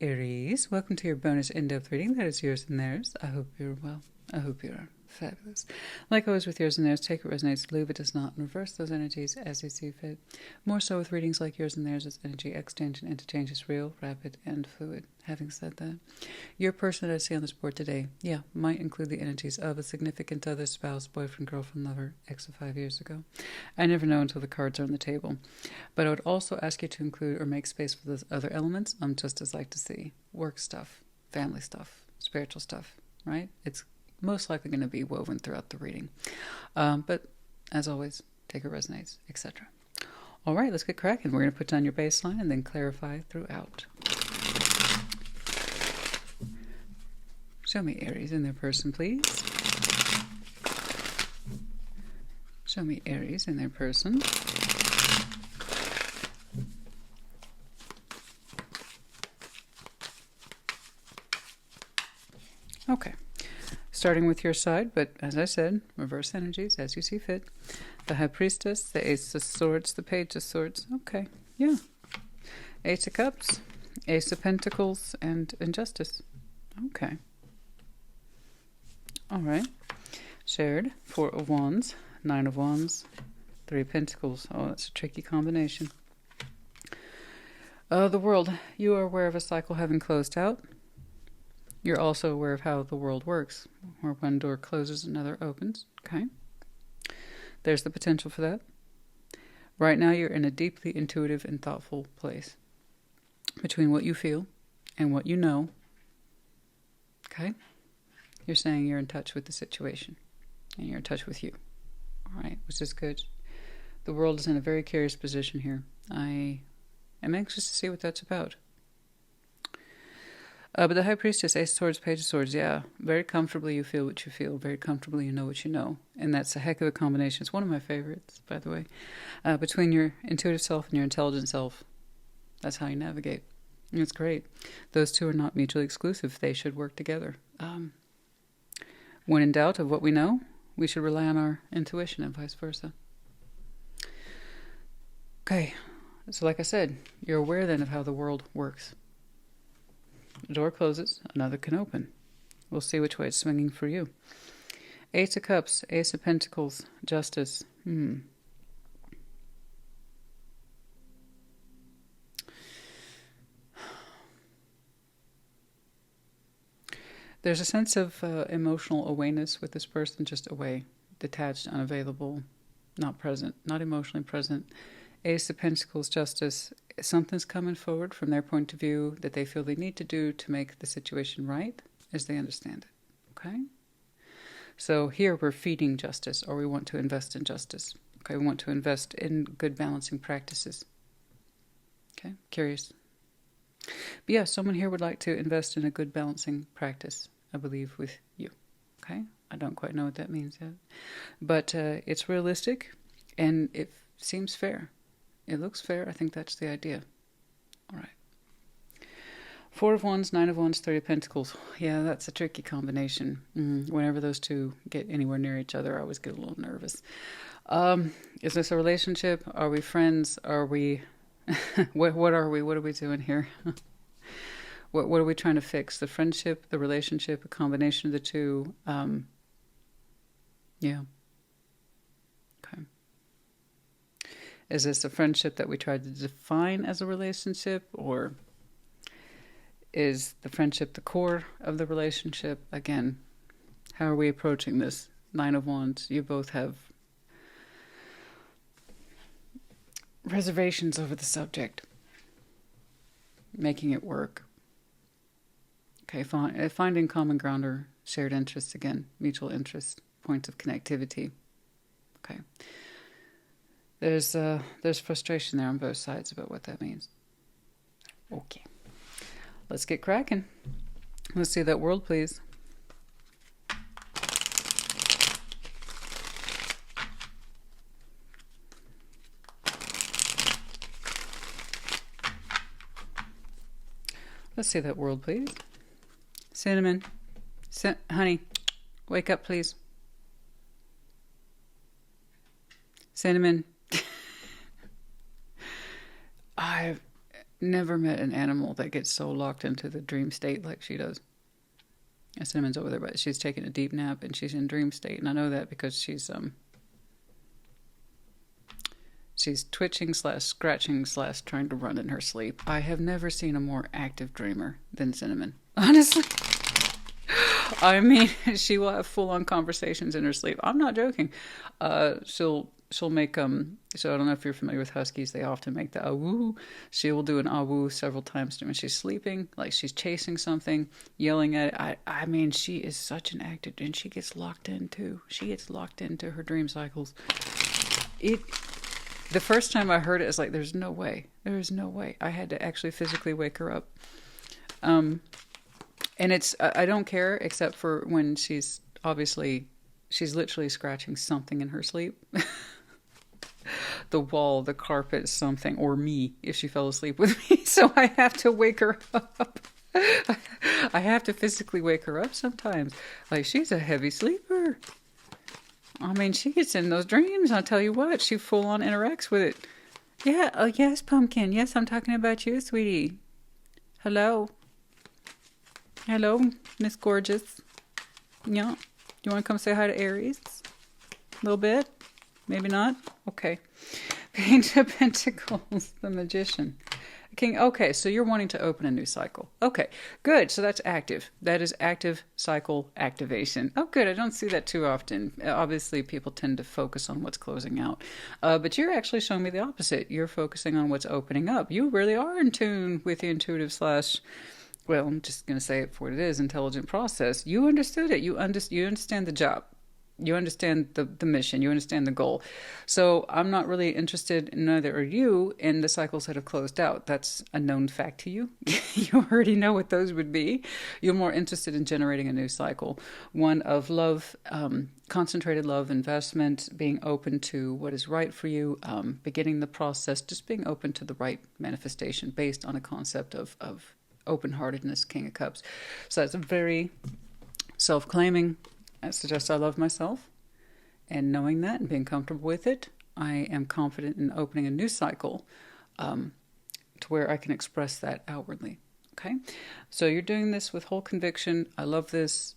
Aries. Welcome to your bonus in-depth reading that is yours and theirs. I hope you're well. I hope you're fabulous. Like always with yours and theirs, take what resonates, leave it does not, and reverse those energies as you see fit. More so with readings like yours and theirs, as energy exchange and interchange is real, rapid, and fluid. Having said that, your person that I see on this board today, might include the energies of a significant other, spouse, boyfriend, girlfriend, lover, ex of 5 years ago. I never know until the cards are on the table. But I would also ask you to include or make space for those other elements just as like to see. Work stuff, family stuff, spiritual stuff, right? It's most likely going to be woven throughout the reading. But as always, take what resonates, etc. All right, let's get cracking. We're going to put down your baseline and then clarify throughout. Show me Aries in their person, please. Show me Aries in their person. Okay. Starting with your side, but as I said, reverse energies as you see fit. The High Priestess, the Ace of Swords, the Page of Swords. Okay, yeah. Ace of Cups, Ace of Pentacles, and Injustice. Okay. All right. Shared, Four of Wands, Nine of Wands, Three of Pentacles. Oh, that's a tricky combination. The World, you are aware of a cycle having closed out. You're also aware of how the world works, where one door closes, another opens. Okay? There's the potential for that. Right now, you're in a deeply intuitive and thoughtful place between what you feel and what you know. Okay? You're saying you're in touch with the situation, and you're in touch with you. All right, which is good. The world is in a very curious position here. I am anxious to see what that's about. But the High Priestess, Ace of Swords, Page of Swords, very comfortably you feel what you feel. Very comfortably you know what you know. And that's a heck of a combination. It's one of my favorites, by the way. Between your intuitive self and your intelligent self. That's how you navigate. And it's great. Those two are not mutually exclusive. They should work together. When in doubt of what we know, we should rely on our intuition and vice versa. Okay. So like I said, you're aware then of how the world works. A door closes, another can open. We'll see which way it's swinging for you. Ace of Cups, Ace of Pentacles, Justice. There's a sense of emotional awayness with this person, just away, detached, unavailable, not present, not emotionally present. Ace of Pentacles, Justice. Something's coming forward from their point of view that they feel they need to do to make the situation right as they understand it. Okay? So here we're feeding justice, or we want to invest in justice. Okay, we want to invest in good balancing practices. Okay, curious. But yeah, someone here would like to invest in a good balancing practice, I believe, with you. Okay? I don't quite know what that means yet. But it's realistic, and it seems fair. It looks fair. I think that's the idea. All right. Four of Wands, Nine of Wands, Three of Pentacles. Yeah, that's a tricky combination. Whenever those two get anywhere near each other, I always get a little nervous. Is this a relationship? Are we friends? Are we... what are we? What are we doing here? What are we trying to fix? The friendship, the relationship, a combination of the two? Yeah. Okay. Is this a friendship that we tried to define as a relationship, or is the friendship the core of the relationship? Again, how are we approaching this? Nine of Wands, you both have reservations over the subject, making it work. Okay, finding common ground or shared interests, again, mutual interests, points of connectivity. Okay. There's frustration there on both sides about what that means. Okay. Let's get cracking. Let's see that world, please. Let's see that world, please. Cinnamon. Honey, wake up, please. Cinnamon. never met an animal that gets so locked into the dream state like she does. And Cinnamon's over there, but she's taking a deep nap and she's in dream state. And I know that because she's twitching / scratching / trying to run in her sleep. I have never seen a more active dreamer than Cinnamon. Honestly. I mean, she will have full-on conversations in her sleep. I'm not joking. She'll make so I don't know if you're familiar with huskies, they often make the awoo. She will do an awoo several times when she's sleeping, like she's chasing something, yelling at it. I mean, she is such an active, and she gets locked in too. She gets locked into her dream cycles. The first time I heard it, it's like, there's no way. There is no way. I had to actually physically wake her up. And it's, I don't care, except for when she's literally scratching something in her sleep. The wall, the carpet, something, or me, if she fell asleep with me. So I have to wake her up. I have to physically wake her up sometimes. Like, she's a heavy sleeper. I mean, she gets in those dreams. I'll tell you what, she full on interacts with it. Yeah, oh yes, Pumpkin. Yes, I'm talking about you, sweetie. Hello. Hello, Miss Gorgeous. Yeah. You want to come say hi to Aries? A little bit? Maybe not? Okay. Page of Pentacles, the Magician. King. Okay, so you're wanting to open a new cycle. Okay, good. So that's active. That is active cycle activation. Oh, good. I don't see that too often. Obviously, people tend to focus on what's closing out. But you're actually showing me the opposite. You're focusing on what's opening up. You really are in tune with the intuitive / well, I'm just going to say it for what it is, intelligent process. You understood it. You understand the job. You understand the mission. You understand the goal. So I'm not really interested, neither are you, in the cycles that have closed out. That's a known fact to you. You already know what those would be. You're more interested in generating a new cycle. One of love, concentrated love, investment, being open to what is right for you, beginning the process, just being open to the right manifestation based on a concept of open-heartedness, King of Cups. So that's a very self-claiming. That suggests I love myself, and knowing that and being comfortable with it, I am confident in opening a new cycle to where I can express that outwardly. Okay, so you're doing this with whole conviction. I love this.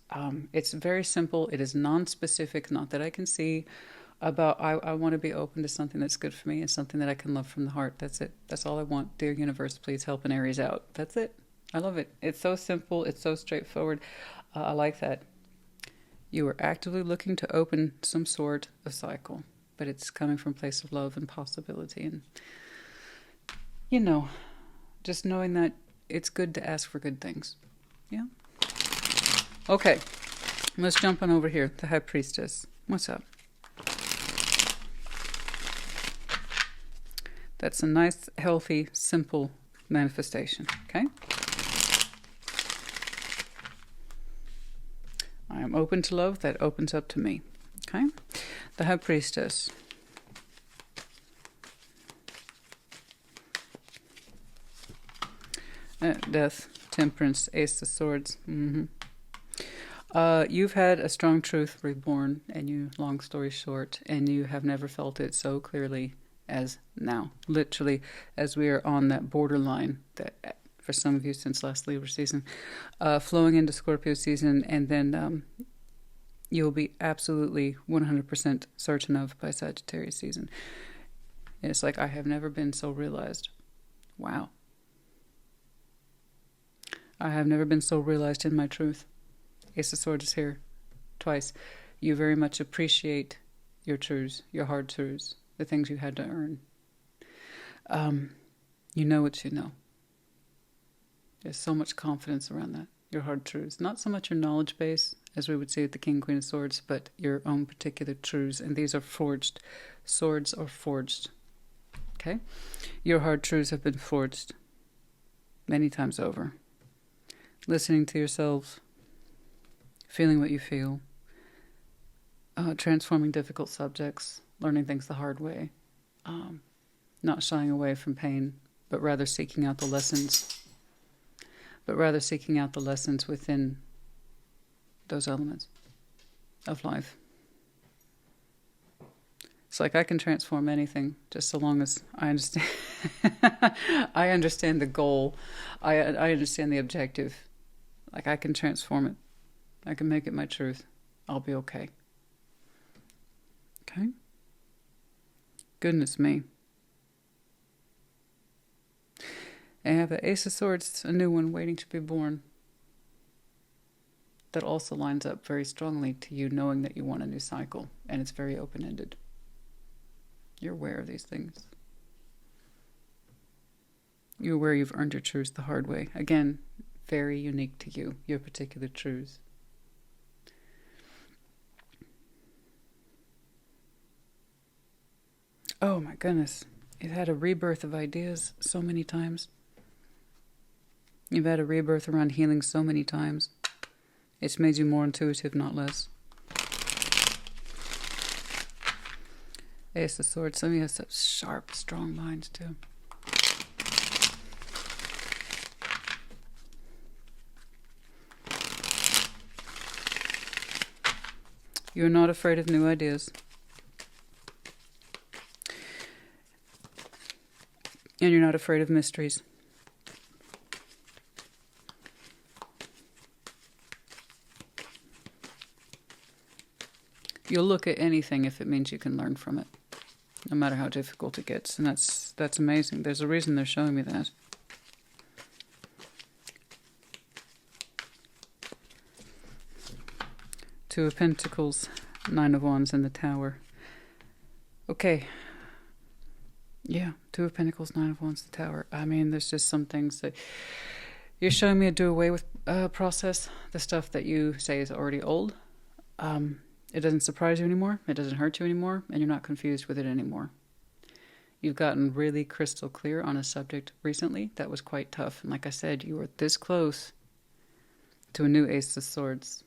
It's very simple. It is non-specific, not that I can see. About I want to be open to something that's good for me and something that I can love from the heart. That's it. That's all I want. Dear universe, please help an Aries out. That's it. I love it. It's so simple. It's so straightforward. I like that. You are actively looking to open some sort of cycle, but it's coming from a place of love and possibility. And, you know, just knowing that it's good to ask for good things. Yeah? Okay. Let's jump on over here. The High Priestess. What's up? That's a nice, healthy, simple manifestation. Okay? I am open to love that opens up to me. Okay? The High Priestess. Death, Temperance, Ace of Swords. You've had a strong truth reborn, and you, long story short, and you have never felt it so clearly as now. Literally, as we are on that borderline that for some of you since last Libra season, flowing into Scorpio season, and then you'll be absolutely 100% certain of by Sagittarius season. And it's like, I have never been so realized. Wow. I have never been so realized in my truth. Ace of Swords is here twice. You very much appreciate your truths, your hard truths, the things you had to earn. You know what you know. There's so much confidence around that, your hard truths. Not so much your knowledge base, as we would see with the King, Queen of Swords, but your own particular truths. And these are forged. Swords are forged. Okay? Your hard truths have been forged many times over. Listening to yourselves, feeling what you feel, transforming difficult subjects, learning things the hard way, not shying away from pain, but rather seeking out the lessons. Within those elements of life. It's like I can transform anything just so long as I understand. I understand the goal. I understand the objective. Like I can transform it. I can make it my truth. I'll be okay. Okay? Goodness me. I have the Ace of Swords, a new one waiting to be born. That also lines up very strongly to you knowing that you want a new cycle. And it's very open-ended. You're aware of these things. You're aware you've earned your truths the hard way. Again, very unique to you, your particular truths. Oh my goodness. You've had a rebirth of ideas so many times. You've had a rebirth around healing so many times. It's made you more intuitive, not less. Ace of Swords. Some of you have such sharp, strong minds too. You're not afraid of new ideas. And you're not afraid of mysteries. You'll look at anything if it means you can learn from it, no matter how difficult it gets. And that's amazing. There's a reason they're showing me that. Two of Pentacles, Nine of Wands, and the Tower. Okay. Yeah, Two of Pentacles, Nine of Wands, the Tower. I mean, there's just some things that you're showing me a do away with process. The stuff that you say is already old. It doesn't surprise you anymore. It doesn't hurt you anymore. And you're not confused with it anymore. You've gotten really crystal clear on a subject recently that was quite tough. And like I said, you were this close to a new Ace of Swords.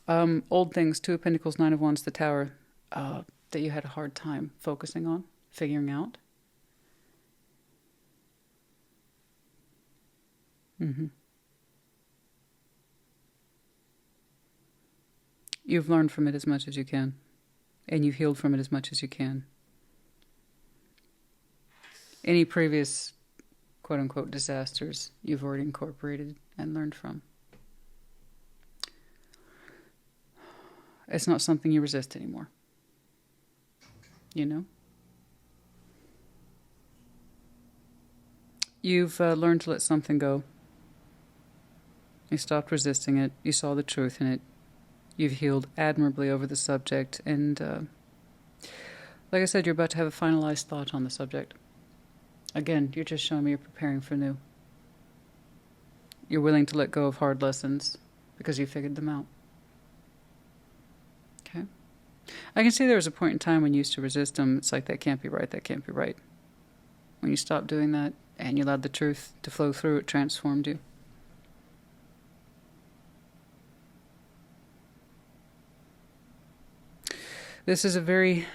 Old things, Two of Pentacles, Nine of Wands, the Tower, that you had a hard time focusing on, figuring out. You've learned from it as much as you can. And you've healed from it as much as you can. Any previous, quote-unquote, disasters you've already incorporated and learned from. It's not something you resist anymore. You know? You've learned to let something go. You stopped resisting it. You saw the truth in it. You've healed admirably over the subject. And like I said, you're about to have a finalized thought on the subject. Again, you're just showing me you're preparing for new. You're willing to let go of hard lessons because you figured them out. Okay? I can see there was a point in time when you used to resist them. It's like, that can't be right, that can't be right. When you stopped doing that and you allowed the truth to flow through, it transformed you. This is a very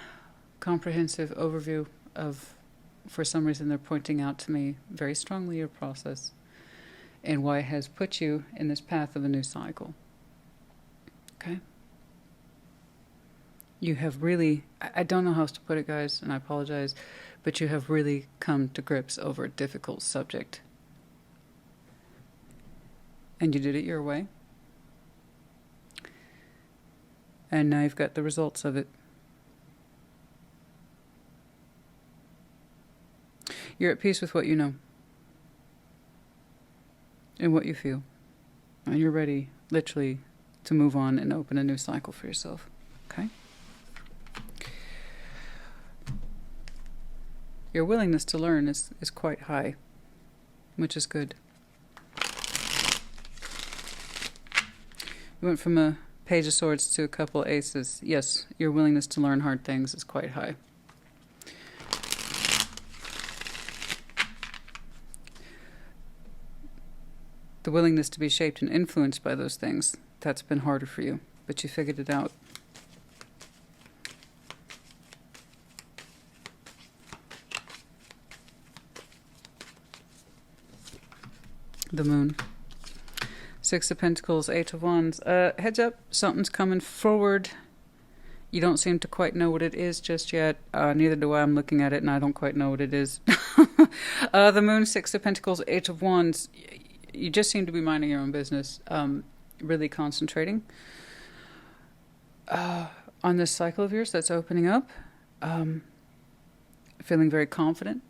comprehensive overview of, for some reason they're pointing out to me very strongly your process and why it has put you in this path of a new cycle. Okay? You have really, I don't know how else to put it, guys, and I apologize, but you have really come to grips over a difficult subject. And you did it your way. And now you've got the results of it. You're at peace with what you know. And what you feel. And you're ready, literally, to move on and open a new cycle for yourself. Okay? Your willingness to learn is quite high, which is good. You went from a Page of Swords to a couple aces. Yes, your willingness to learn hard things is quite high. The willingness to be shaped and influenced by those things, that's been harder for you, but you figured it out. The Moon. Six of Pentacles, Eight of Wands. Heads up, something's coming forward. You don't seem to quite know what it is just yet. Neither do I. I'm looking at it and I don't quite know what it is. The Moon, Six of Pentacles, Eight of Wands. You just seem to be minding your own business. Really concentrating on this cycle of yours that's opening up. Feeling very confident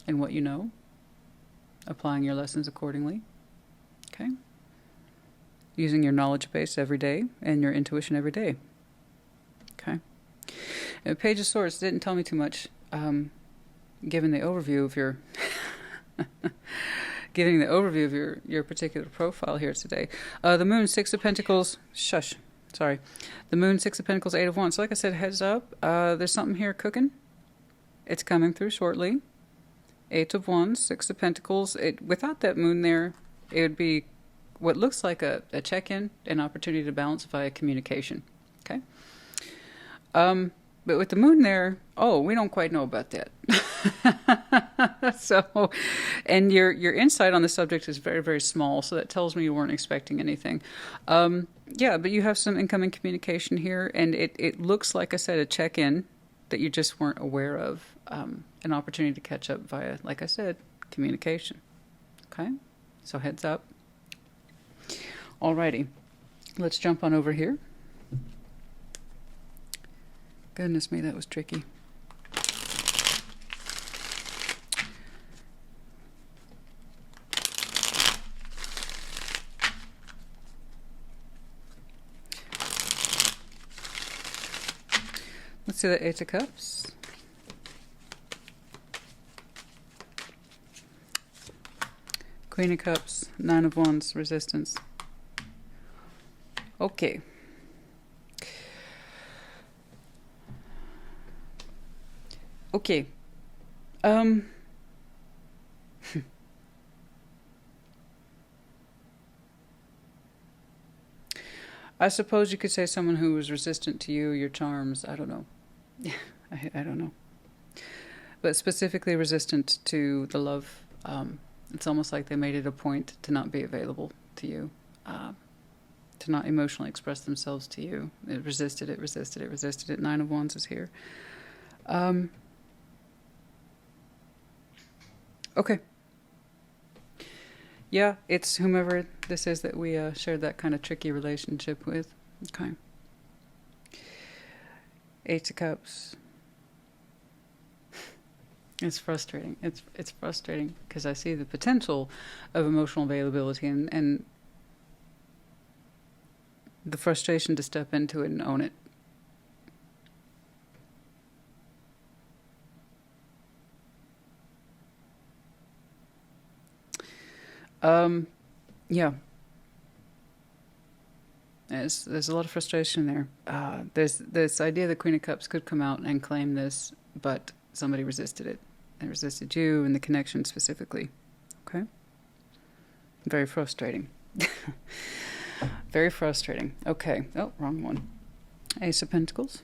in what you know. Applying your lessons accordingly. Okay? Using your knowledge base every day and your intuition every day. Okay? And Page of Swords didn't tell me too much, given the overview of your... giving the overview of your particular profile here today. The Moon, Six of Pentacles... Shush. Sorry. The Moon, Six of Pentacles, Eight of Wands. So like I said, heads up. There's something here cooking. It's coming through shortly. Eight of Wands, Six of Pentacles. Without that Moon there, it would be what looks like a check-in, an opportunity to balance via communication. Okay? But with the Moon there, we don't quite know about that. So, and your insight on the subject is very, very small, so that tells me you weren't expecting anything. Yeah, but you have some incoming communication here, and it looks, like I said, a check-in that you just weren't aware of. An opportunity to catch up via, like I said, communication. Okay? So heads up. Alrighty. Let's jump on over here. Goodness me, that was tricky. Let's see the Eight of Cups. Queen of Cups, Nine of Wands, Resistance. Okay. Okay. I suppose you could say someone who was resistant to you, your charms. I don't know. I don't know. But specifically resistant to the love. It's almost like they made it a point to not be available to you. To not emotionally express themselves to you. It resisted it. Nine of Wands is here. Okay. Yeah, it's whomever this is that we shared that kind of tricky relationship with. Okay. Eight of Cups. It's frustrating. It's frustrating because I see the potential of emotional availability and the frustration to step into it and own it. Yeah. There's a lot of frustration there. There's this idea that Queen of Cups could come out and claim this, but somebody resisted it. They resisted you and the connection specifically. Okay? Very frustrating. Very frustrating. Okay. Oh, wrong one. Ace of Pentacles.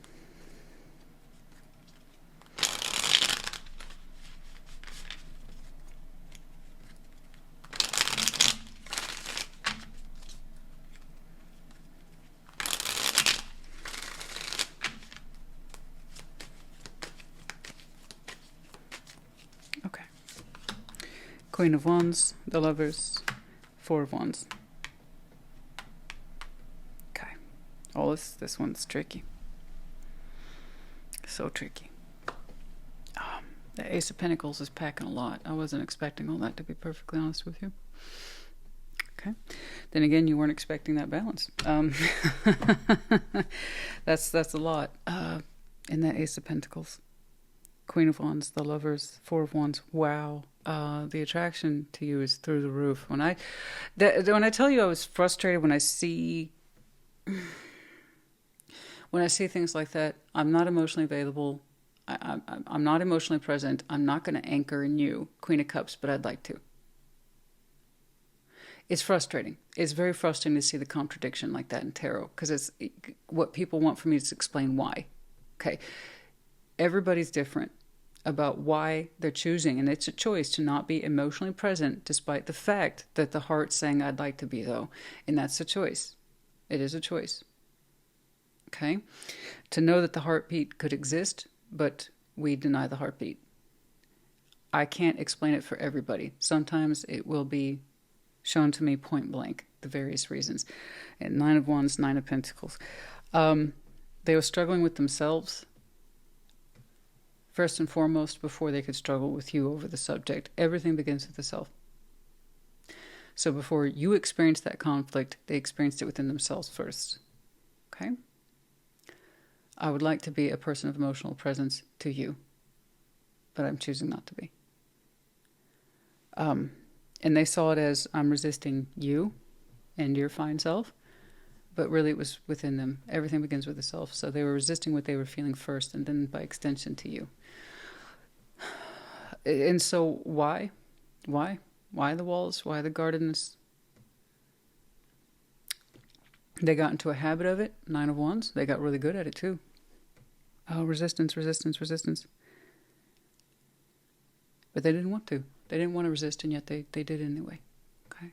Queen of Wands, the Lovers, Four of Wands. Okay. Oh, this one's tricky. So tricky. The Ace of Pentacles is packing a lot. I wasn't expecting all that, to be perfectly honest with you. Okay. Then again, you weren't expecting that balance. That's a lot in that Ace of Pentacles. Queen of Wands, the Lovers, Four of Wands. Wow. The attraction to you is through the roof. When I tell you I was frustrated when I see things like that, I'm not emotionally available. I'm not emotionally present. I'm not going to anchor in you, Queen of Cups, but I'd like to. It's frustrating. It's very frustrating to see the contradiction like that in tarot, because it's what people want from me to explain why. Okay, everybody's different about why they're choosing, and it's a choice to not be emotionally present despite the fact that the heart's saying I'd like to be, though, and that's a choice. It is a choice. Okay? To know that the heartbeat could exist, but we deny the heartbeat. I can't explain it for everybody. Sometimes it will be shown to me point blank, the various reasons. And 9 of Wands, 9 of Pentacles. They were struggling with themselves, first and foremost, before they could struggle with you over the subject. Everything begins with the self. So before you experience that conflict, they experienced it within themselves first. Okay? I would like to be a person of emotional presence to you, but I'm choosing not to be. And they saw it as, I'm resisting you and your fine self, but really it was within them. Everything begins with the self. So they were resisting what they were feeling first, and then by extension to you. And so why? Why? Why the walls? Why the gardens? They got into a habit of it. 9 of Wands. They got really good at it too. Oh, resistance, resistance, resistance. But they didn't want to. They didn't want to resist, and yet they did anyway. Okay.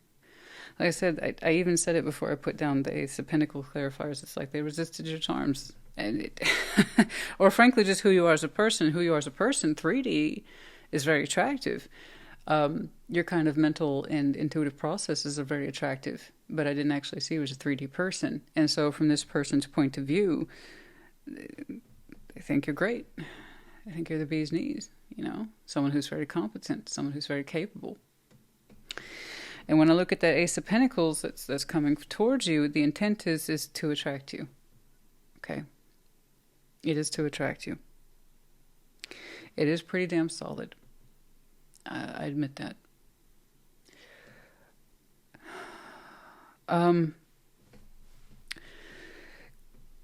Like I said, I even said it before I put down the Ace of Pentacles clarifiers. It's like they resisted your charms. And or frankly, just who you are as a person. Who you are as a person, 3D is very attractive. Your kind of mental and intuitive processes are very attractive. But I didn't actually see you as a 3D person. And so from this person's point of view, I think you're great. I think you're the bee's knees, someone who's very competent, someone who's very capable. And when I look at that Ace of Pentacles that's coming towards you, the intent is to attract you. Okay? It is to attract you. It is pretty damn solid. I admit that.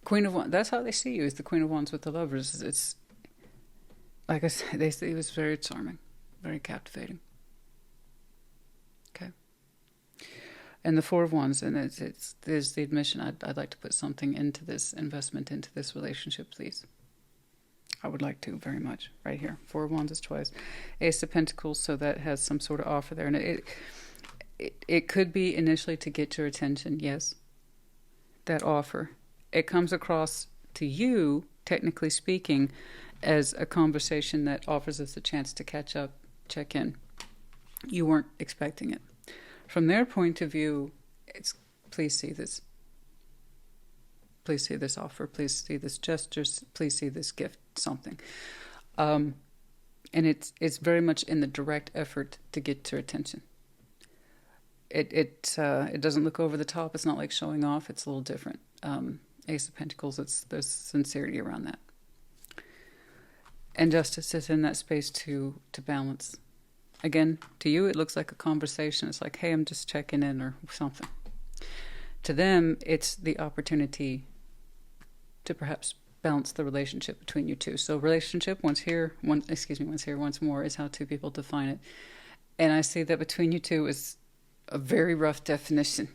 Queen of Wands, that's how they see you, is the Queen of Wands with the Lovers. It's like I said, they say it was very charming, very captivating. Okay. And the 4 of Wands, and there's the admission, I'd like to put something into this investment, into this relationship, please. I would like to very much, right here. 4 of Wands is twice. Ace of Pentacles, so that has some sort of offer there. And it could be initially to get your attention, yes, that offer. It comes across to you, technically speaking, as a conversation that offers us a chance to catch up, check in. You weren't expecting it. From their point of view, it's, please see this. Please see this offer. Please see this gesture. Please see this gift, something. And it's very much in the direct effort to get your attention. It doesn't look over the top. It's not like showing off. It's a little different. Ace of Pentacles, there's sincerity around that. And justice is in that space to balance. Again, to you, it looks like a conversation. It's like, hey, I'm just checking in or something. To them, it's the opportunity to perhaps balance the relationship between you two. So relationship, once here, once more, is how two people define it. And I see that between you two is a very rough definition.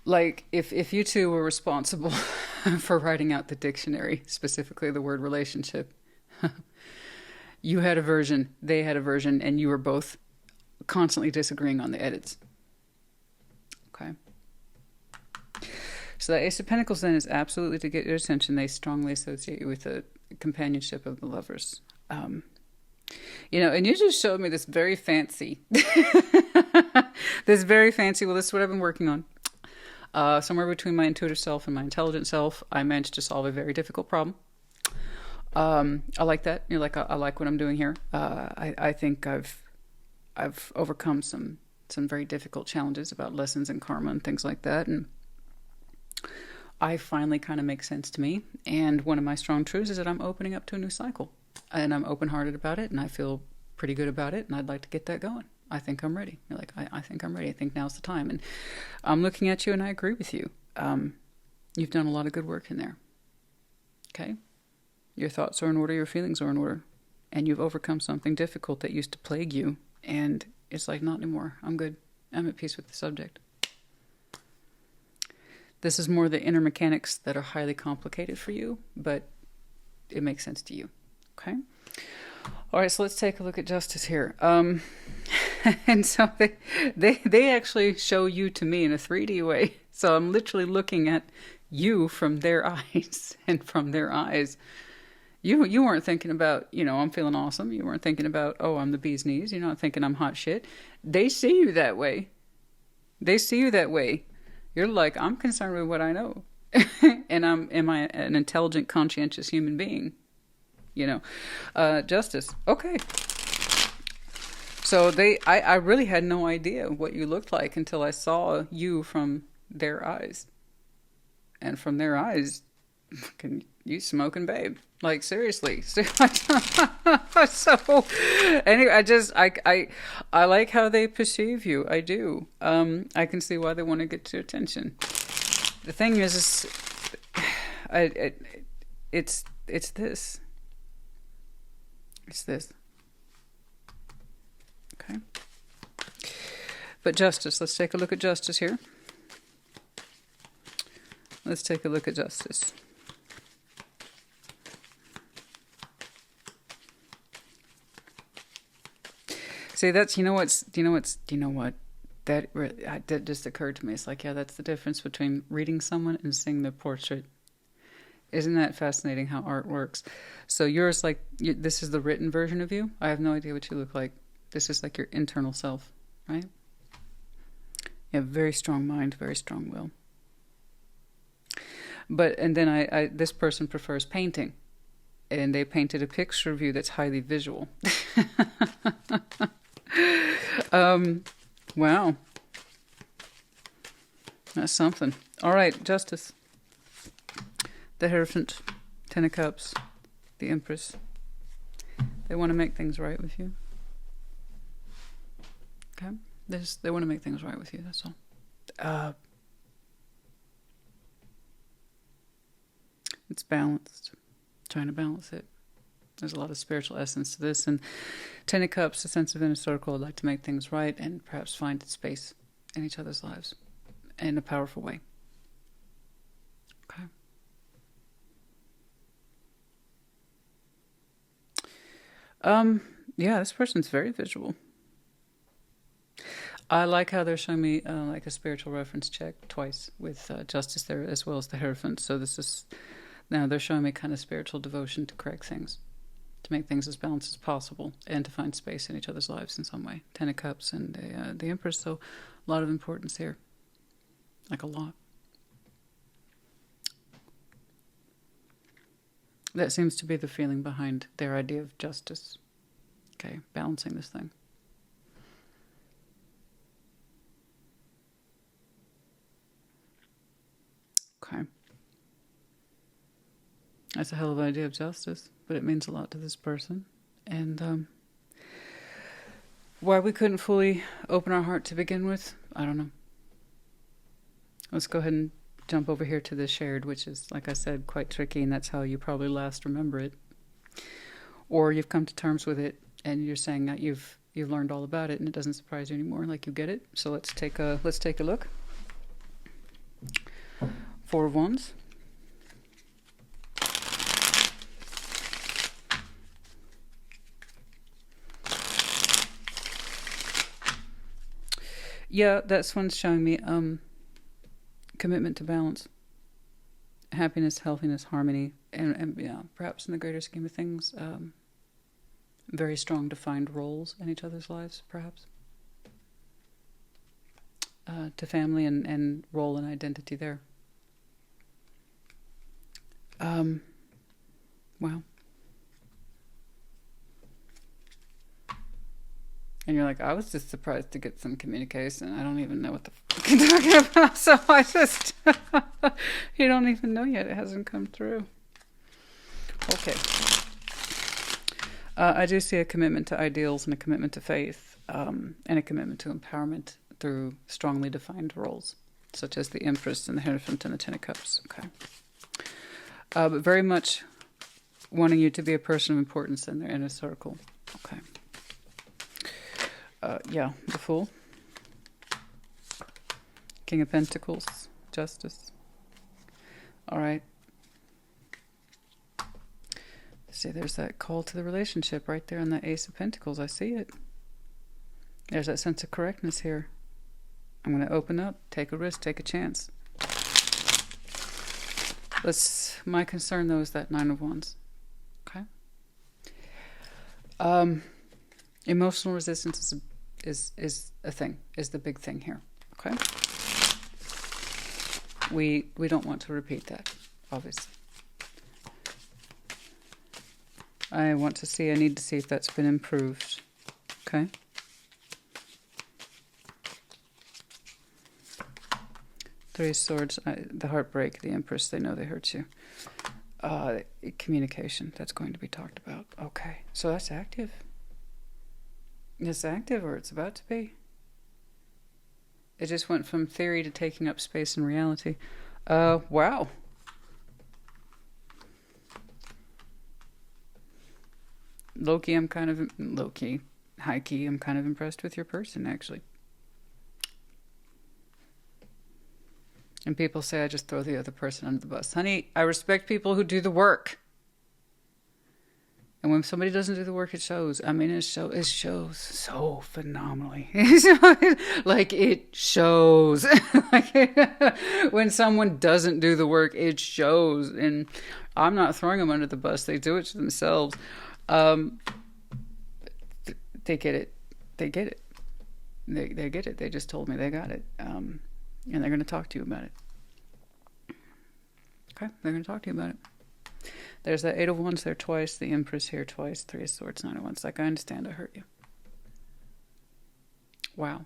Like, if you two were responsible for writing out the dictionary, specifically the word relationship, you had a version, they had a version, and you were both constantly disagreeing on the edits. Okay? So that Ace of Pentacles then is absolutely to get your attention. They strongly associate you with the companionship of the Lovers. And you just showed me this very fancy, well, this is what I've been working on. Somewhere between my intuitive self and my intelligent self, I managed to solve a very difficult problem. I like that. I like what I'm doing here. I think I've overcome some very difficult challenges about lessons and karma and things like that, and I finally kind of make sense to me. And one of my strong truths is that I'm opening up to a new cycle, and I'm open-hearted about it, and I feel pretty good about it, and I'd like to get that going. I think I'm ready. I think I'm ready. I think now's the time. And I'm looking at you, and I agree with you. You've done a lot of good work in there. Okay? Your thoughts are in order. Your feelings are in order. And you've overcome something difficult that used to plague you. And it's like, not anymore. I'm good. I'm at peace with the subject. This is more the inner mechanics that are highly complicated for you, but it makes sense to you. Okay? All right, so let's take a look at justice here. And so they actually show you to me in a 3D way. So I'm literally looking at you from their eyes, and from their eyes. You weren't thinking about, I'm feeling awesome. You weren't thinking about, oh, I'm the bee's knees. You're not thinking I'm hot shit. They see you that way. They see you that way. You're like, I'm concerned with what I know. And am I an intelligent, conscientious human being? Justice. Okay. So I really had no idea what you looked like until I saw you from their eyes. And from their eyes, you smoking babe. Like, seriously. So anyway, I like how they perceive you. I do. I can see why they want to get your attention. The thing is it's this. It's this. Okay. But justice. Let's take a look at justice here. Let's take a look at justice. See, that's, you know what? That just occurred to me. It's like, yeah, that's the difference between reading someone and seeing their portrait. Isn't that fascinating how art works? So yours, this is the written version of you. I have no idea what you look like. This is like your internal self, right? You have very strong mind, very strong will. And then this person prefers painting. And they painted a picture of you that's highly visual. Wow. That's something. All right, justice. The Hierophant, Ten of Cups, the Empress. They want to make things right with you. Okay? They want to make things right with you, that's all. It's balanced. Trying to balance it. There's a lot of spiritual essence to this. And Ten of Cups, a sense of inner circle. I'd like to make things right and perhaps find space in each other's lives in a powerful way. Okay. Yeah, this person's very visual. I like how they're showing me like a spiritual reference check twice with justice there as well as the Hierophant. So this is, now they're showing me kind of spiritual devotion to correct things, to make things as balanced as possible, and to find space in each other's lives in some way. Ten of Cups and the Empress, so a lot of importance here. Like a lot. That seems to be the feeling behind their idea of justice. Okay, balancing this thing. Okay. That's a hell of an idea of justice, but it means a lot to this person. And why we couldn't fully open our heart to begin with, I don't know. Let's go ahead and jump over here to the shared, which is, like I said, quite tricky, and that's how you probably last remember it. Or you've come to terms with it, and you're saying that you've learned all about it, and it doesn't surprise you anymore, like you get it. So let's take a look. Four of Wands. Yeah, that's one's showing me commitment to balance, happiness, healthiness, harmony, and yeah, perhaps in the greater scheme of things, very strong defined roles in each other's lives, perhaps. To family and role and identity there. Wow. And you're like, I was just surprised to get some communication. I don't even know what the fuck you're talking about. So I just, you don't even know yet. It hasn't come through. Okay. I do see a commitment to ideals and a commitment to faith, and a commitment to empowerment through strongly defined roles, such as the Empress and the Hierophant and the Ten of Cups. Okay. But very much wanting you to be a person of importance in their inner circle. Okay. Yeah, the Fool. King of Pentacles, Justice. All right. See, there's that call to the relationship right there in the Ace of Pentacles. I see it. There's that sense of correctness here. I'm going to open up, take a risk, take a chance. My concern though is that Nine of Wands. Okay. Emotional resistance is a thing, is the big thing here. Okay. We don't want to repeat that, obviously. I need to see if that's been improved. Okay. Three of Swords, the heartbreak, the Empress, they know they hurt you. Communication, that's going to be talked about. Okay, so that's active. It's active, or it's about to be. It just went from theory to taking up space in reality. Wow. High-key, I'm kind of impressed with your person, actually. And people say I just throw the other person under the bus. Honey, I respect people who do the work. And when somebody doesn't do the work, it shows. I mean, it shows so phenomenally. Like, it shows. When someone doesn't do the work, it shows. And I'm not throwing them under the bus. They do it to themselves. They get it. They get it. They get it. They just told me they got it. And they're going to talk to you about it. Okay, they're going to talk to you about it. There's the Eight of Wands there twice, the Empress here twice, Three of Swords, Nine of Wands. Like, I understand I hurt you. Wow.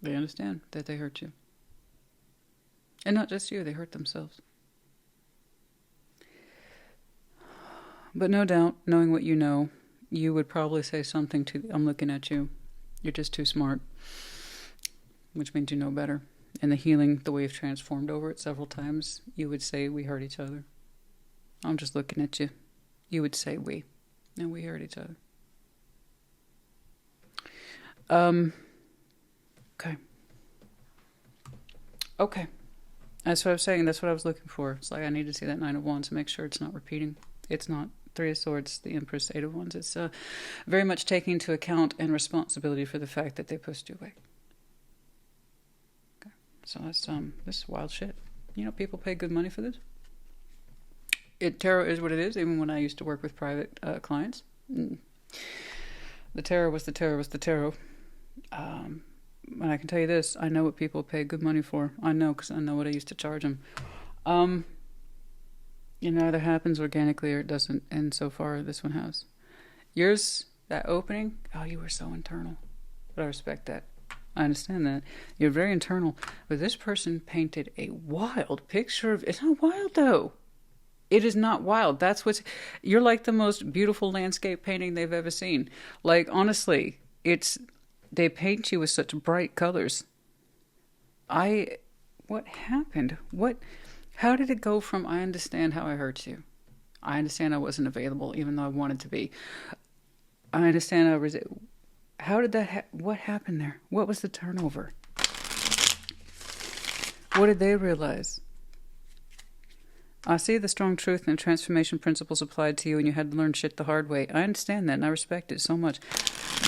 They understand that they hurt you. And not just you, they hurt themselves. But no doubt, knowing what you know, you would probably say something to, I'm looking at you. You're just too smart, which means you know better. And the healing, the way you've transformed over it several times, you would say, we hurt each other. I'm just looking at you. You would say, we. And we hurt each other. Okay. Okay. That's what I was saying. That's what I was looking for. It's like I need to see that Nine of Wands to make sure it's not repeating. It's not. Three of Swords, the Empress, Eight of Wands. It's very much taking into account and responsibility for the fact that they pushed you away. Okay. So that's this is wild shit. You know, people pay good money for this. Tarot is what it is, even when I used to work with private clients. The tarot was the tarot. And I can tell you this, I know what people pay good money for. I know, because I know what I used to charge them. It either happens organically or it doesn't, and so far this one has. Yours, that opening, oh, you were so internal. But I respect that. I understand that. You're very internal. But this person painted a wild picture of... It's not wild, though. It is not wild. That's what's... You're like the most beautiful landscape painting they've ever seen. Like, honestly, they paint you with such bright colors. What happened? How did it go from, I understand how I hurt you. I understand I wasn't available even though I wanted to be. I understand how did that what happened there? What was the turnover? What did they realize? I see the strong truth and transformation principles applied to you, and you had to learn shit the hard way. I understand that, and I respect it so much.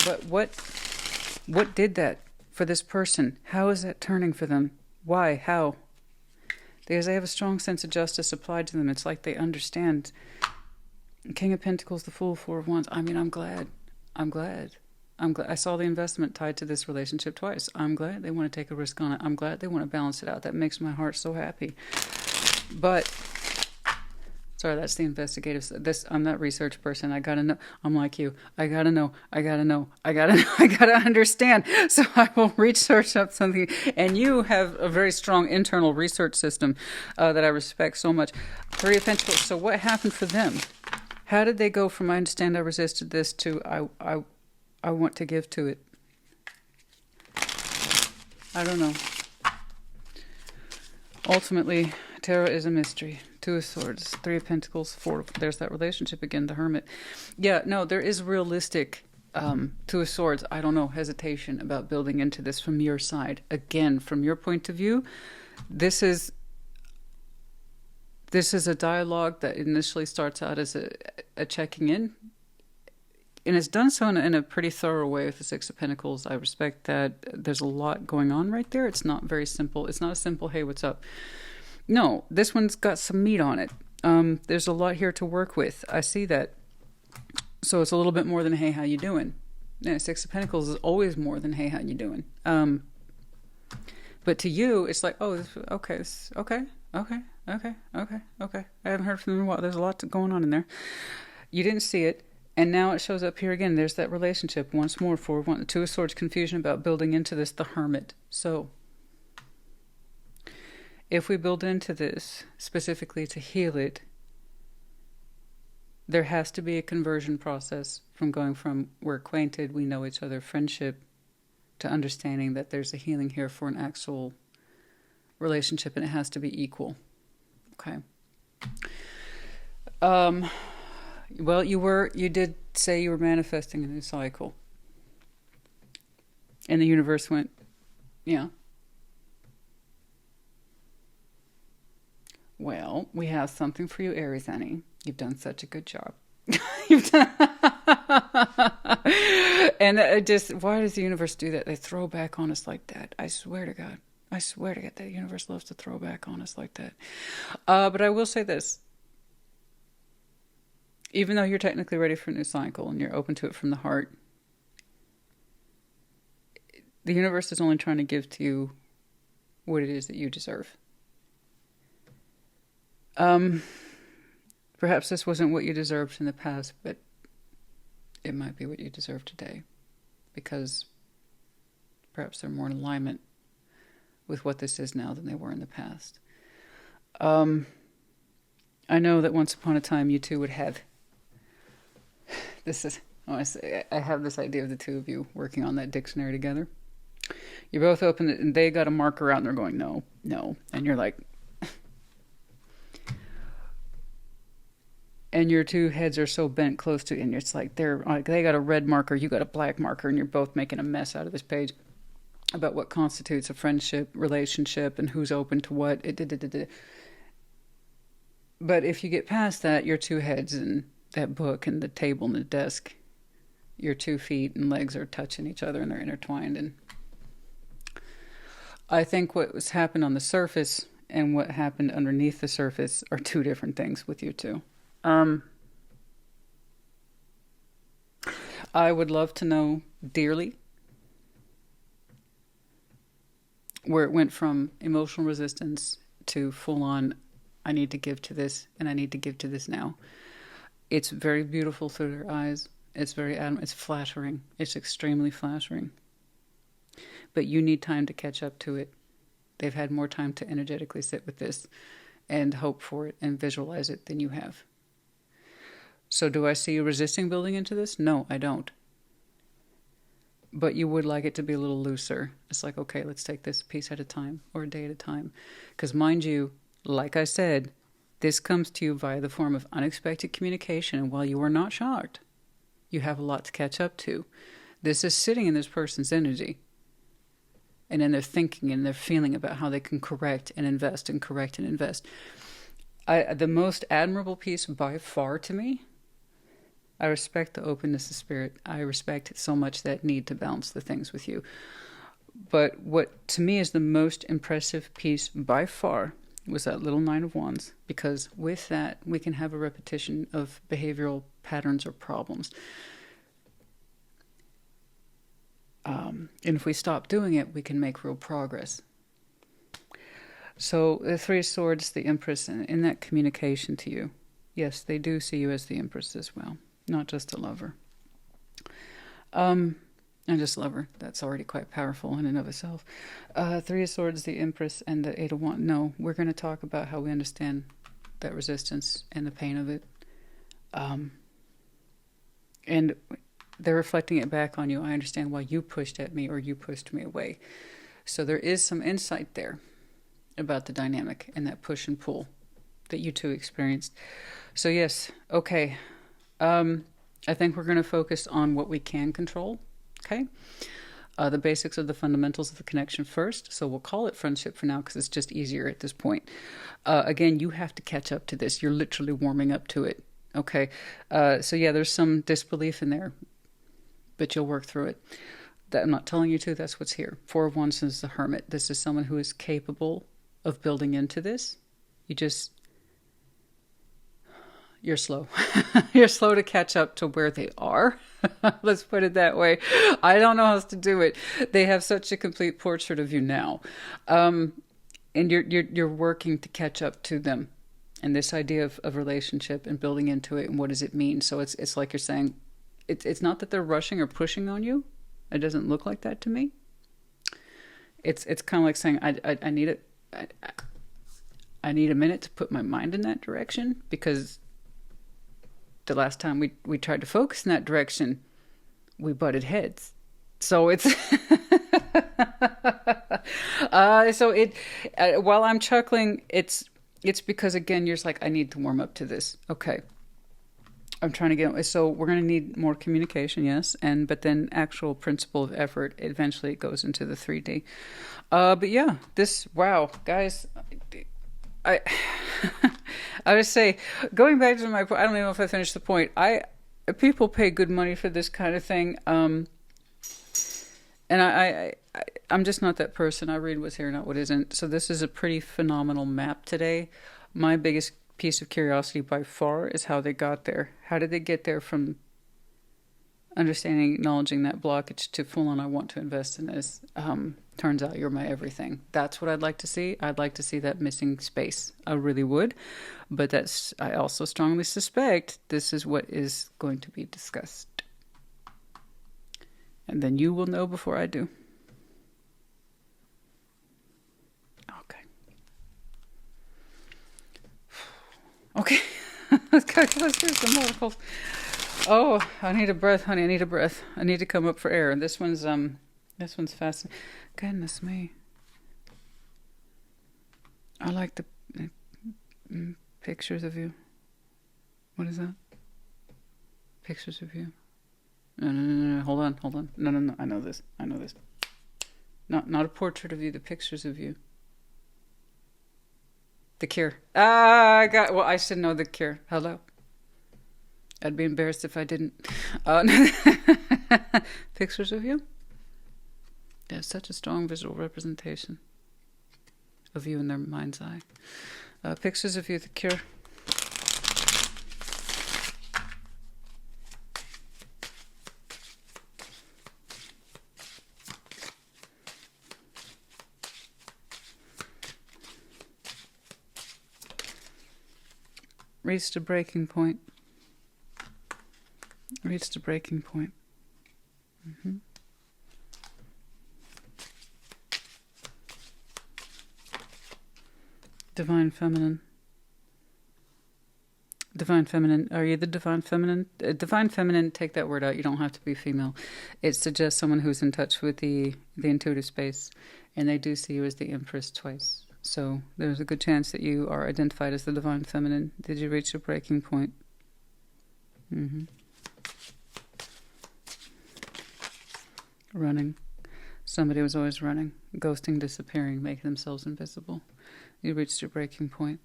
But what did that for this person? How is that turning for them? Why? How? Because they have a strong sense of justice applied to them. It's like they understand. King of Pentacles, the Fool, Four of Wands. I mean, I'm glad. I saw the investment tied to this relationship twice. I'm glad they want to take a risk on it. I'm glad they want to balance it out. That makes my heart so happy. But, sorry, that's the investigative. I'm that research person. I gotta know. I'm like you. I gotta know. I gotta understand. So I will research up something. And you have a very strong internal research system that I respect so much. Three of Pentacles. So what happened for them? How did they go from I understand I resisted this to I want to give to it? I don't know. Ultimately, tarot is a mystery. Two of Swords, Three of Pentacles, Four. There's that relationship again, the Hermit. Yeah, no, there is realistic Two of Swords. I don't know, hesitation about building into this from your side. Again, from your point of view, this is a dialogue that initially starts out as a checking in. And it's done so in a pretty thorough way with the Six of Pentacles. I respect that. There's a lot going on right there. It's not very simple. It's not a simple, hey, what's up? No, this one's got some meat on it. There's a lot here to work with. I see that. So it's a little bit more than, hey, how you doing? Yeah, Six of Pentacles is always more than, hey, how you doing? But to you, it's like, oh, okay, okay. I haven't heard from them in a while. There's a lot going on in there. You didn't see it. And now it shows up here again. There's that relationship once more for Two of Swords, confusion about building into this, the Hermit. So if we build into this specifically to heal it, there has to be a conversion process from going from we're acquainted, we know each other, friendship, to understanding that there's a healing here for an actual relationship, and it has to be equal. Okay. Well, you did say you were manifesting a new cycle. And the universe went, yeah. Well, we have something for you, Aries, honey. You've done such a good job. And why does the universe do that? They throw back on us like that. I swear to God. The universe loves to throw back on us like that. But I will say this. Even though you're technically ready for a new cycle and you're open to it from the heart, the universe is only trying to give to you what it is that you deserve. Perhaps this wasn't what you deserved in the past, but it might be what you deserve today, because perhaps they're more in alignment with what this is now than they were in the past. I know that once upon a time you two would have I have this idea of the two of you working on that dictionary together. You're both open, and they got a marker out, and they're going, no, no. And you're like, and your two heads are so bent close to, and it's like they got a red marker, you got a black marker, and you're both making a mess out of this page about what constitutes a friendship, relationship, and who's open to what. But if you get past that, your two heads and that book and the table and the desk, your 2 feet and legs are touching each other and they're intertwined. And I think what was happened on the surface and what happened underneath the surface are two different things with you two. I would love to know dearly where it went from emotional resistance to full-on, I need to give to this and I need to give to this now. It's very beautiful through their eyes. It's it's flattering. It's extremely flattering. But you need time to catch up to it. They've had more time to energetically sit with this and hope for it and visualize it than you have. So do I see you resisting building into this? No, I don't. But you would like it to be a little looser. It's like, okay, let's take this piece at a time or a day at a time. Because mind you, like I said, this comes to you via the form of unexpected communication. And while you are not shocked, you have a lot to catch up to. This is sitting in this person's energy and in their thinking and their feeling about how they can correct and invest and correct and invest. The most admirable piece by far to me, I respect the openness of spirit. I respect so much that need to balance the things with you. But what to me is the most impressive piece by far was that little 9 of Wands, because with that we can have a repetition of behavioral patterns or problems. And if we stop doing it, we can make real progress. So the 3 of Swords, the Empress, in that communication to you, yes, they do see you as the Empress as well, not just a lover. And just lover, that's already quite powerful in and of itself. 3 of Swords, the Empress, and the 8 of Wands. No, we're going to talk about how we understand that resistance and the pain of it. And they're reflecting it back on you. I understand why you pushed at me or you pushed me away. So there is some insight there about the dynamic and that push and pull that you two experienced. So yes, okay. I think we're going to focus on what we can control. Okay. The basics of the fundamentals of the connection first. So we'll call it friendship for now because it's just easier at this point. Again, you have to catch up to this. You're literally warming up to it. Okay. So yeah, there's some disbelief in there. but you'll work through it. That I'm not telling you to, that's what's here. Four of Wands is the Hermit. This is someone who is capable of building into this. You're slow. You're slow to catch up to where they are. Let's put it that way. I don't know how else to do it. They have such a complete portrait of you now. And you're working to catch up to them. And this idea of relationship and building into it and what does it mean? So it's like you're saying, it's not that they're rushing or pushing on you. It doesn't look like that to me. It's kind of like saying, I need a minute to put my mind in that direction, because the last time we tried to focus in that direction, we butted heads. So it's while I'm chuckling, it's because, again, you're just like, I need to warm up to this. Okay. I'm trying to get, so we're going to need more communication, yes, but then actual principle of effort, eventually it goes into the 3D. But yeah, wow, guys, I would say, going back to my point, I don't even know if I finished the point. People pay good money for this kind of thing, and I'm just not that person. I read what's here, not what isn't. So this is a pretty phenomenal map today. My biggest piece of curiosity by far is how they got there. How did they get there from understanding, acknowledging that blockage to full on, I want to invest in this? Turns out you're my everything. That's what I'd like to see. I'd like to see that missing space. I really would. But I also strongly suspect this is what is going to be discussed. And then you will know before I do. Okay, let's do some oracles. Oh, I need a breath, honey. I need a breath. I need to come up for air. And this one's fascinating. Goodness me. I like the pictures of you. What is that? Pictures of you. No. Hold on. No. I know this. Not a portrait of you. The pictures of you. The Cure. I should know The Cure. Hello. I'd be embarrassed if I didn't. Pictures of you? They have such a strong visual representation of you in their mind's eye. Pictures of you, The Cure. Reached a breaking point. Mm-hmm. Divine Feminine. Are you the Divine Feminine? Divine Feminine, take that word out. You don't have to be female. It suggests someone who's in touch with the intuitive space, and they do see you as the Empress twice. So there's a good chance that you are identified as the Divine Feminine. Did you reach a breaking point? Mm-hmm. Running. Somebody was always running, ghosting, disappearing, making themselves invisible. You reached your breaking point.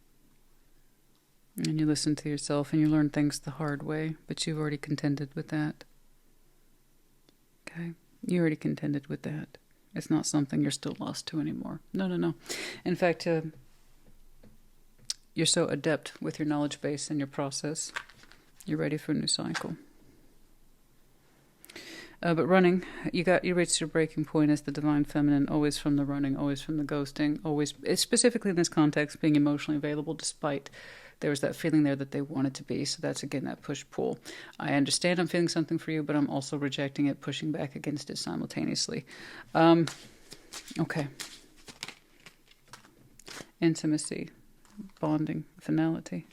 And you listen to yourself and you learn things the hard way, but you've already contended with that. Okay? You already contended with that. It's not something you're still lost to anymore. No. In fact, you're so adept with your knowledge base and your process. You're ready for a new cycle. But running, you reached your breaking point as the Divine Feminine, always from the running, always from the ghosting, always, specifically in this context, being emotionally available despite there was that feeling there that they wanted to be. So that's, again, that push-pull. I understand I'm feeling something for you, but I'm also rejecting it, pushing back against it simultaneously. Okay. Intimacy, bonding, finality.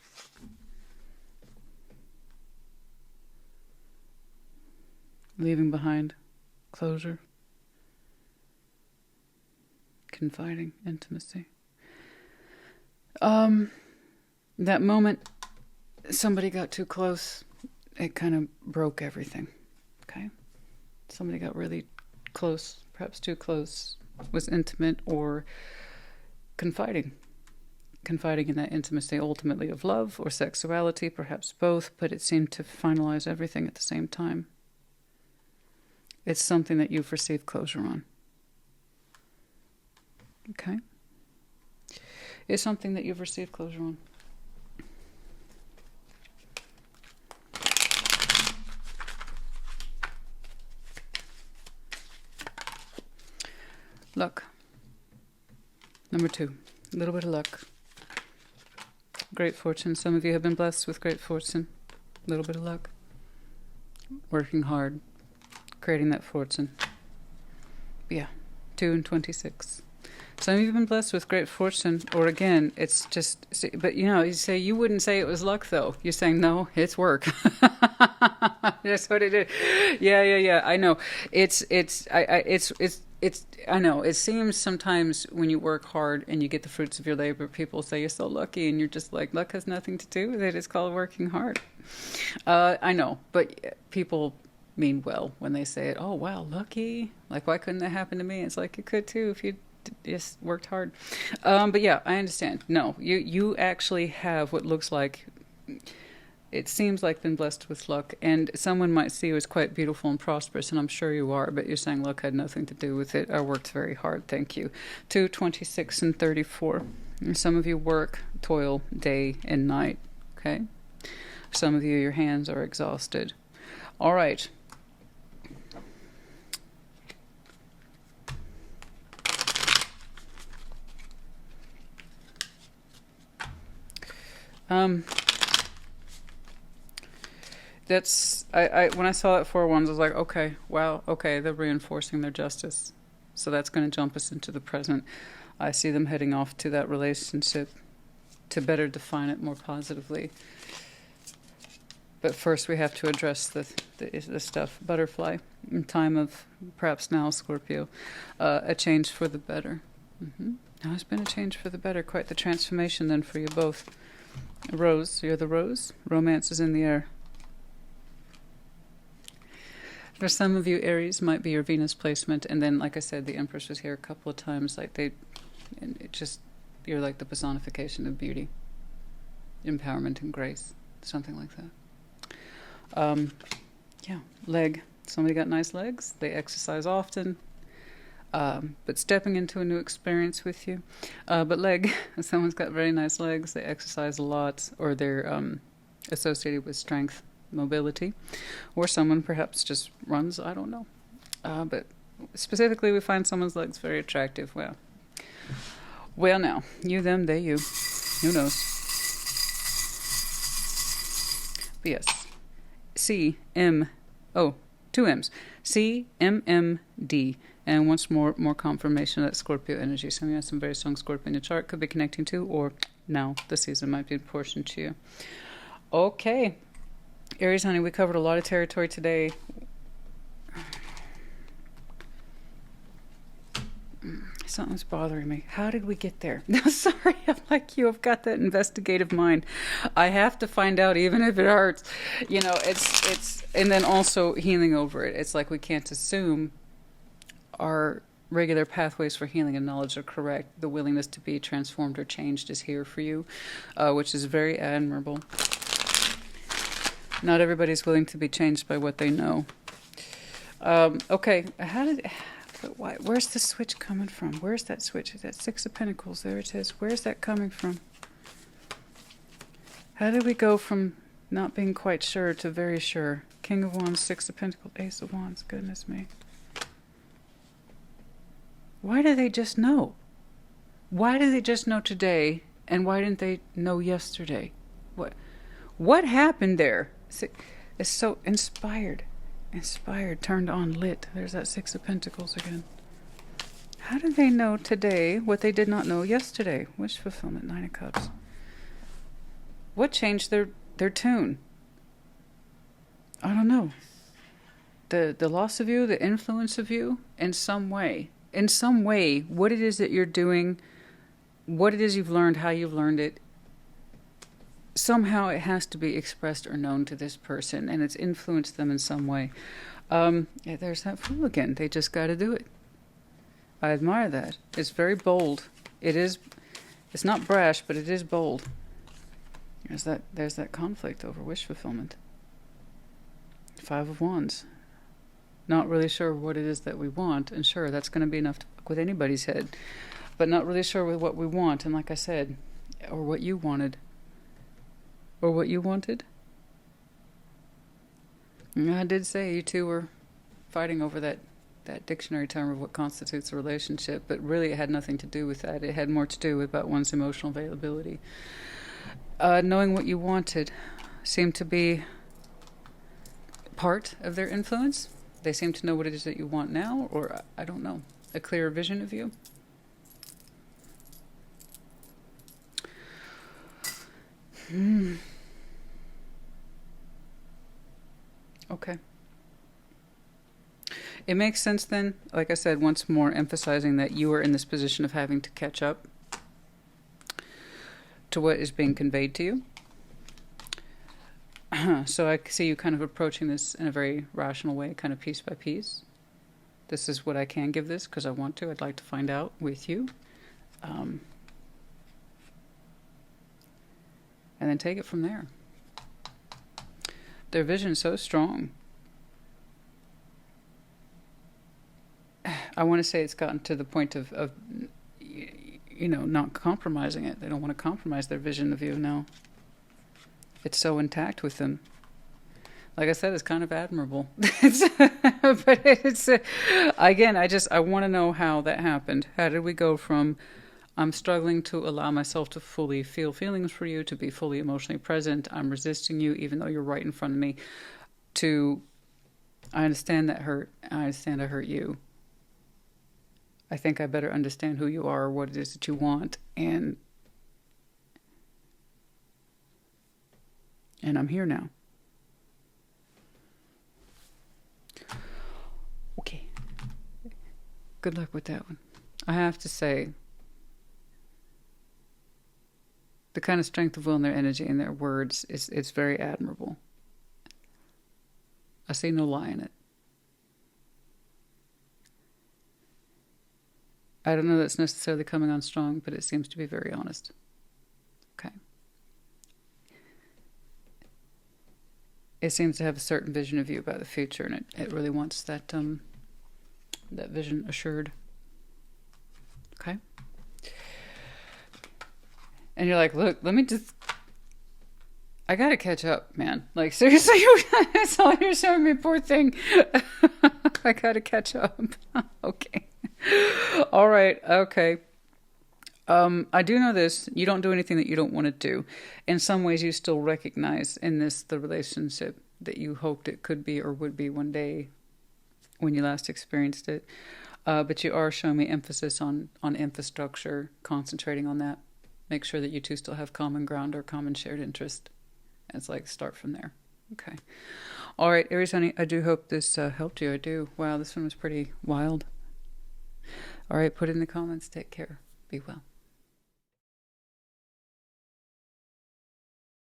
Leaving behind closure, confiding, intimacy. That moment somebody got too close, it kind of broke everything. Okay? Somebody got really close, perhaps too close, was intimate or confiding in that intimacy, ultimately of love or sexuality, perhaps both, but it seemed to finalize everything at the same time. It's something that you've received closure on. Okay? It's something that you've received closure on. Luck. Number 2, a little bit of luck. Great fortune. Some of you have been blessed with great fortune. A little bit of luck. Working hard. Creating that fortune. Yeah. 2 and 26. Some of you have been blessed with great fortune, or again, it's just, but you know, you say, you wouldn't say it was luck though. You're saying, no, it's work. That's what it is. Yeah. I know. I know. It seems sometimes when you work hard and you get the fruits of your labor, people say you're so lucky, and you're just like, luck has nothing to do with it. It's called working hard. I know, but people mean well when they say it. Oh, wow, lucky. Like, why couldn't that happen to me? It's like, it could too if you just worked hard. But yeah, I understand. No, you actually have what looks like, it seems like, been blessed with luck, and someone might see you as quite beautiful and prosperous, and I'm sure you are, but you're saying luck had nothing to do with it. I worked very hard, thank you. 2, 26, and 34. And some of you work, toil day and night, okay? Some of you, your hands are exhausted. All right. That's I when I saw that 4 wands, I was like, okay, wow, okay, they're reinforcing their justice, so that's going to jump us into the present. I see them heading off to that relationship to better define it more positively. But first, we have to address the stuff. Butterfly, in time of perhaps now, Scorpio, a change for the better. Now it's been a change for the better, quite the transformation then for you both. Rose, you're the rose. Romance is in the air. For some of you, Aries might be your Venus placement, and then, like I said, the Empress was here a couple of times. Like and it just, you're like the personification of beauty, empowerment, and grace, something like that. Yeah, leg. Somebody got nice legs. They exercise often, but stepping into a new experience with you. But leg, someone's got very nice legs. They exercise a lot, or they're associated with strength, mobility, or someone perhaps just runs, I don't know. But specifically, we find someone's legs very attractive. Well now, you, them, they, you. Who knows? But yes. Two M's. CMMD. And once more confirmation of that Scorpio energy. Some of you have some very strong Scorpio in your chart, could be connecting to, or now the season might be important to you. Okay. Aries, honey, we covered a lot of territory today. Something's bothering me. How did we get there? No, sorry, I'm like you. I've got that investigative mind. I have to find out, even if it hurts. You know, it's, and then also healing over it. It's like we can't assume our regular pathways for healing and knowledge are correct. The willingness to be transformed or changed is here for you, which is very admirable. Not everybody's willing to be changed by what they know. Okay, where's the switch coming from? Where's that switch? Is that 6 of Pentacles? There it is. Where's that coming from? How did we go from not being quite sure to very sure? King of Wands, 6 of Pentacles, Ace of Wands. Goodness me. Why do they just know? Why do they just know today, and why didn't they know yesterday? What happened there? It's so inspired, turned on, lit. There's that 6 of Pentacles again. How did they know today what they did not know yesterday? Wish fulfillment, 9 of Cups. What changed their tune? I don't know. The loss of you, the influence of you, in some way. In some way, what it is that you're doing, what it is you've learned, how you've learned it, somehow it has to be expressed or known to this person, and it's influenced them in some way. Yeah, there's that Fool again. They just got to do it. I admire that. It's very bold. It's not brash, but it is bold. There's that conflict over wish fulfillment. 5 of Wands. Not really sure what it is that we want. And sure, that's going to be enough to fuck with anybody's head. But not really sure with what we want. And like I said, or what you wanted. Or what you wanted. I did say you two were fighting over that dictionary term of what constitutes a relationship, but really it had nothing to do with that. It had more to do with about one's emotional availability. Knowing what you wanted seemed to be part of their influence. They seem to know what it is that you want now, or I don't know, a clearer vision of you. Okay. It makes sense then, like I said, once more emphasizing that you are in this position of having to catch up to what is being conveyed to you. So I see you kind of approaching this in a very rational way, kind of piece by piece. This is what I can give this because I want to. I'd like to find out with you. And then take it from there. Their vision is so strong. I want to say it's gotten to the point of not compromising it. They don't want to compromise their vision of you now. It's so intact with them. Like I said, it's kind of admirable. But it's again, I want to know how that happened. How did we go from I'm struggling to allow myself to fully feel feelings for you, to be fully emotionally present, I'm resisting you even though you're right in front of me, to I understand that hurt, I understand I hurt you. I think I better understand who you are, what it is that you want, and I'm here now. Okay. Good luck with that one. I have to say, the kind of strength of will and their energy and their words, it's very admirable. I see no lie in it. I don't know that's necessarily coming on strong, but it seems to be very honest. Okay. It seems to have a certain vision of you about the future, and it really wants that vision assured. Okay? And you're like, look, I gotta catch up, man. Like, seriously, that's all you're showing me, poor thing. I gotta catch up. Okay. All right, okay. I do know this. You don't do anything that you don't want to do. In some ways, you still recognize in this the relationship that you hoped it could be or would be one day when you last experienced it. But you are showing me emphasis on infrastructure, concentrating on that. Make sure that you two still have common ground or common shared interest. It's like start from there. Okay. All right, Aries, honey, I do hope this helped you. I do. Wow, this one was pretty wild. All right, put it in the comments. Take care. Be well.